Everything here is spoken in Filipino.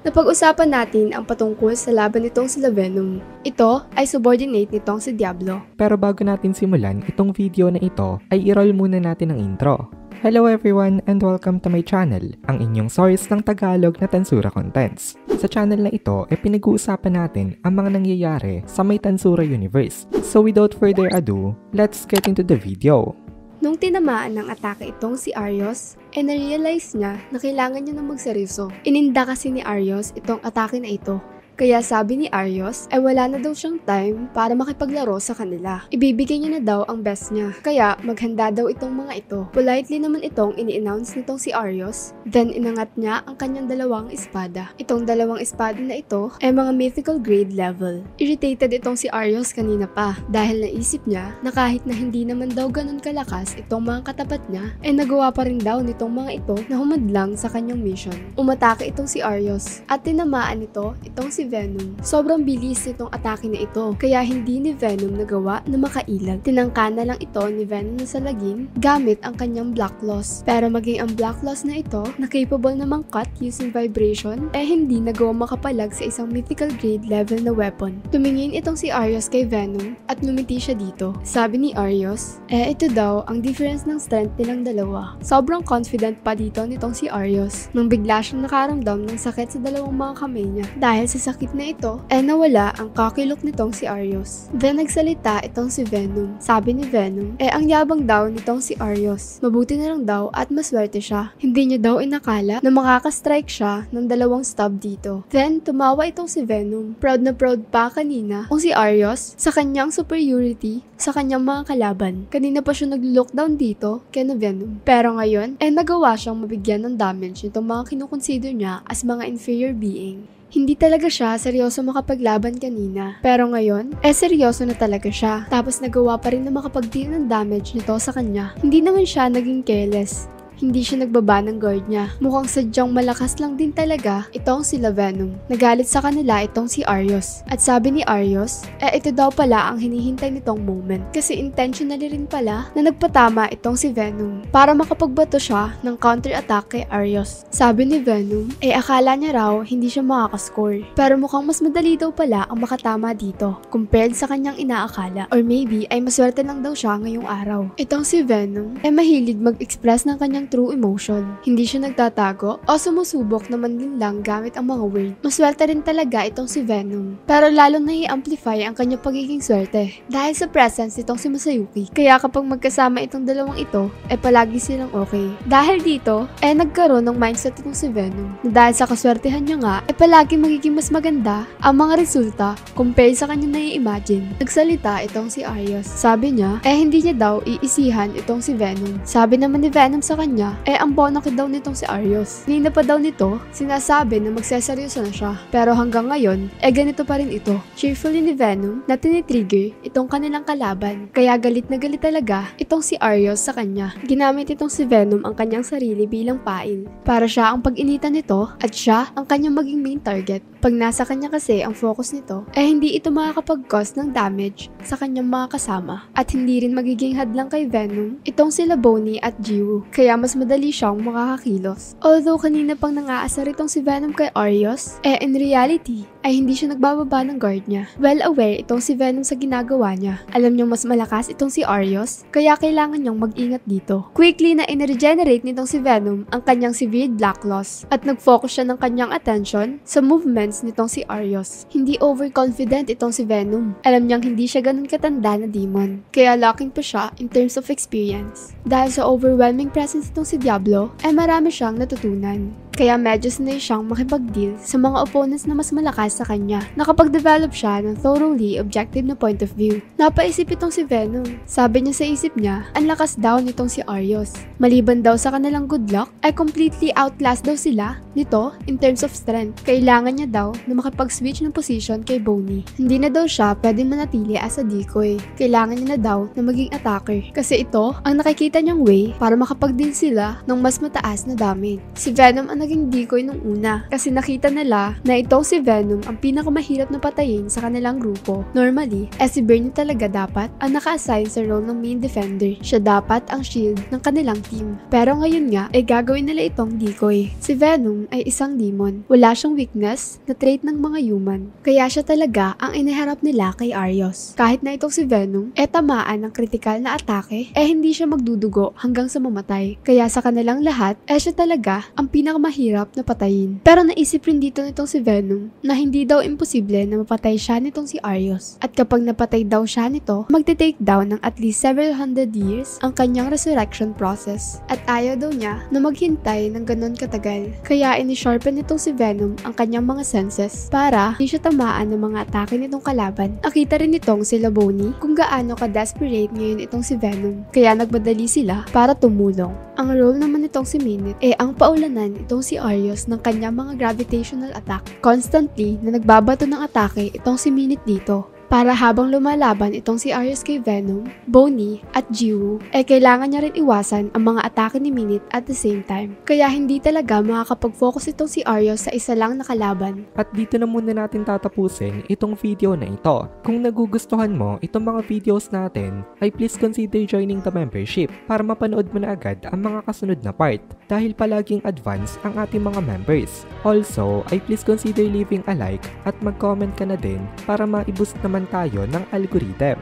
Napag-usapan natin ang patungkol sa laban nitong sila Venom. Ito ay subordinate nitong si Diablo. Pero bago natin simulan itong video na ito, ay i-roll muna natin ang intro. Hello everyone and welcome to my channel, ang inyong source ng Tagalog na Tansura Contents. Sa channel na ito ay pinag-uusapan natin ang mga nangyayari sa may Tansura universe. So without further ado, let's get into the video. Nung tinamaan ng atake itong si Arios, na-realize niya na kailangan niya na magseryoso. Ininda kasi ni Arios itong atake na ito. Kaya sabi ni Arios ay wala na daw siyang time para makipaglaro sa kanila. Ibibigay niya na daw ang best niya. Kaya maghanda daw itong mga ito. Politely naman itong ini-announce nitong si Arios. Then inangat niya ang kanyang dalawang espada. Itong dalawang espada na ito ay mga mythical grade level. Irritated itong si Arios kanina pa dahil naisip niya na kahit na hindi naman daw ganun kalakas itong mga katapat niya ay nagawa pa rin daw nitong mga ito na humadlang sa kanyang mission. Umatake itong si Arios at tinamaan nito itong si Venom. Sobrang bilis nitong atake na ito, kaya hindi ni Venom nagawa na makailag. Tinangka na lang ito ni Venom na salagin gamit ang kanyang Black Claws. Pero maging ang Black Claws na ito na capable namang cut using vibration, hindi nagawa makapalag sa isang mythical grade level na weapon. Tumingin itong si Arios kay Venom at lumiti siya dito. Sabi ni Arios, ito daw ang difference ng strength nilang dalawa. Sobrang confident pa dito nitong si Arios nang bigla siyang nakaramdam ng sakit sa dalawang mga kamay niya. Dahil sa sakit na ito, nawala ang kakilok nitong si Arios. Then nagsalita itong si Venom. Sabi ni Venom, ang yabang daw nitong si Arios. Mabuti na lang daw at maswerte siya. Hindi niya daw inakala na makakastrike siya ng dalawang stab dito. Then tumawa itong si Venom. Proud na proud pa kanina kung si Arios sa kanyang superiority sa kanyang mga kalaban. Kanina pa siya nag-lockdown dito kay na Venom. Pero ngayon, nagawa siyang mabigyan ng damage nitong mga kinukonsider niya as mga inferior being. Hindi talaga siya seryoso makapaglaban kanina. Pero ngayon, seryoso na talaga siya. Tapos nagawa pa rin na makapag-deal ng damage nito sa kanya. Hindi naman siya naging careless. Hindi siya nagbaba ng guard niya. Mukhang sadyang malakas lang din talaga itong sila Venom. Nagalit sa kanila itong si Arios. At sabi ni Arios, ito daw pala ang hinihintay nitong moment. Kasi intentionally rin pala na nagpatama itong si Venom para makapagbato siya ng counter-attack kay Arios. Sabi ni Venom, akala niya raw hindi siya makakascore. Pero mukhang mas madali daw pala ang makatama dito compared sa kanyang inaakala. Or maybe ay maswerte lang daw siya ngayong araw. Itong si Venom mahilig mag-express ng kanyang true emotion. Hindi siya nagtatago o sumusubok naman din lang gamit ang mga word. Maswerte rin talaga itong si Venom. Pero lalo na i-amplify ang kanyang pagiging swerte dahil sa presence itong si Masayuki. Kaya kapag magkasama itong dalawang ito, palagi silang okay. Dahil dito, nagkaroon ng mindset itong si Venom na dahil sa kaswertehan niya nga, palagi magiging mas maganda ang mga resulta compared sa kanya na-i-imagine. Nagsalita itong si Arios. Sabi niya, hindi niya daw iisihan itong si Venom. Sabi naman ni Venom sa kanya, ang bonaki daw nitong si Arios. Kanina pa daw nito, sinasabi na magseseryoso na siya. Pero hanggang ngayon, ganito pa rin ito. Cheerfully ni Venom na tinitrigger itong kanilang kalaban. Kaya galit na galit talaga itong si Arios sa kanya. Ginamit itong si Venom ang kanyang sarili bilang pain. Para siya ang pag-initan nito at siya ang kanyang maging main target. Pag nasa kanya kasi ang focus nito, hindi ito makakapag-cause ng damage sa kanyang mga kasama. At hindi rin magiging hadlang kay Venom itong sila Bonnie at Jiwoo. Kaya mas madali siyang makakakilos. Although kanina pang nangaasar itong si Venom kay Arios, in reality, ay hindi siya nagbababa ng guard niya. Well aware itong si Venom sa ginagawa niya. Alam niyang mas malakas itong si Arios, kaya kailangan niyang mag-ingat dito. Quickly na in-regenerate nitong si Venom ang kanyang severed Black Claws at nag-focus siya ng kanyang attention sa movements nitong si Arios. Hindi overconfident itong si Venom. Alam niyang hindi siya ganun katanda na demon, kaya lacking pa siya in terms of experience. Dahil sa overwhelming presence nitong si Diablo, marami siyang natutunan. Kaya medyo sanay siyang makipag-deal sa mga opponents na mas malakas sa kanya. Nakapag-develop siya ng thoroughly objective na point of view. Napaisip itong si Venom. Sabi niya sa isip niya, ang lakas daw nitong si Arios. Maliban daw sa kanilang good luck, ay completely outlast daw sila nito in terms of strength. Kailangan niya daw na makipag-switch ng position kay Bonnie. Hindi na daw siya pwedeng manatili as a decoy. Kailangan niya na daw na maging attacker. Kasi ito ang nakikita niyang way para makapag-deal sila ng mas mataas na damage. Si Venom ang naging decoy nung una kasi nakita nila na itong si Venom ang pinakamahirap na patayin sa kanilang grupo. Normally, si Bernie talaga dapat ang naka-assign sa role ng main defender. Siya dapat ang shield ng kanilang team. Pero ngayon nga, gagawin nila itong decoy. Si Venom ay isang demon. Wala siyang weakness na trait ng mga human. Kaya siya talaga ang iniharap nila kay Arios. Kahit na itong si Venom, tamaan ng kritikal na atake, hindi siya magdudugo hanggang sa mamatay. Kaya sa kanilang lahat, siya talaga ang pinakamahirap na patayin. Pero naisip rin dito nitong si Venom na hindi daw imposible na mapatay siya nitong si Arios. At kapag napatay daw siya nito, magte-take down ng at least several hundred years ang kanyang resurrection process. At ayaw daw niya na maghintay ng ganon katagal. Kaya ini-sharpen nitong si Venom ang kanyang mga senses para hindi siya tamaan ng mga atake nitong kalaban. Nakita rin nitong si Laboni kung gaano ka-desperate ngayon itong si Venom. Kaya nagmadali sila para tumulong. Ang role naman nitong si Minute ang paulanan itong si Arios ng kanyang mga gravitational attack. Constantly na nagbabato ng atake itong si Minute dito. Para habang lumalaban itong si Arios kay Venom, Bonnie at Jiwoo, kailangan niya rin iwasan ang mga atake ni Minute at the same time. Kaya hindi talaga makakapag-focus itong si Arios sa isa lang na kalaban. At dito na muna natin tatapusin itong video na ito. Kung nagugustuhan mo itong mga videos natin, ay please consider joining the membership para mapanood mo na agad ang mga kasunod na part dahil palaging advance ang ating mga members. Also, ay please consider leaving a like at mag-comment ka na din para ma-boost naman tayo ng algorithm.